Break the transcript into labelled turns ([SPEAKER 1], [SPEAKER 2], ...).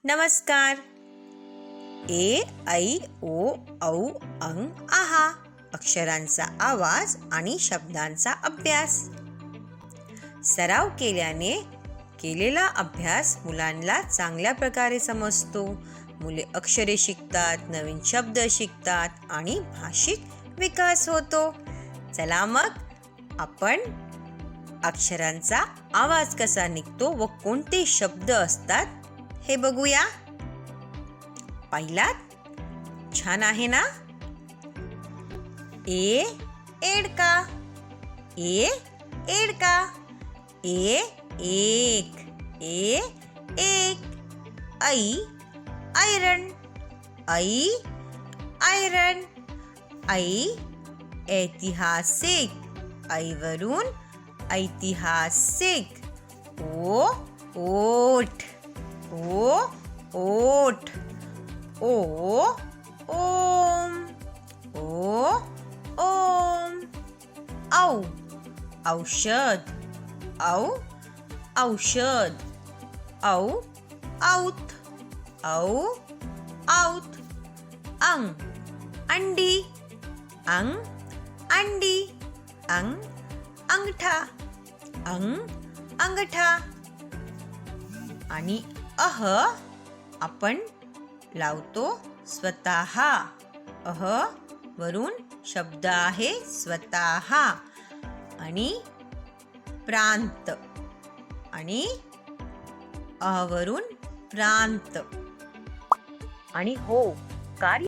[SPEAKER 1] नमस्कार. ए, ऐ, ओ, औ, अं, आहा अक्षरांचा आवाज आणि शब्दांचा अभ्यास. सराव केल्याने केलेला अभ्यास मुलांना चांगल्या प्रकारे समजतो. मुले अक्षरे शिकतात, नवीन शब्द शिकतात आणि भाषिक विकास होतो. चला मग आपण अक्षरांचा आवाज कसा निघतो व कोणते शब्द असतात हे बघूया. पहिलात छान आहे ना? ए एडका, ए एडका, ए एक, ए एक. ऐ ऐरण, ऐ ऐरण. ऐ ऐतिहासिक, ऐवरून ऐतिहासिक. ओ ओठ, ओ ओठ. ओ ओम, ओ ओम. औ औषध, औ औषध. औ औत, औ औत. अंग अंडी, अंग अंडी. अंग अंगठा, अंग अंगठा. आणि अह आपण लावतो स्वतः. अह वरून शब्द आहे स्वतः. आणि प्रांत, आणि अह वरून प्रांत. आणि हो कार्य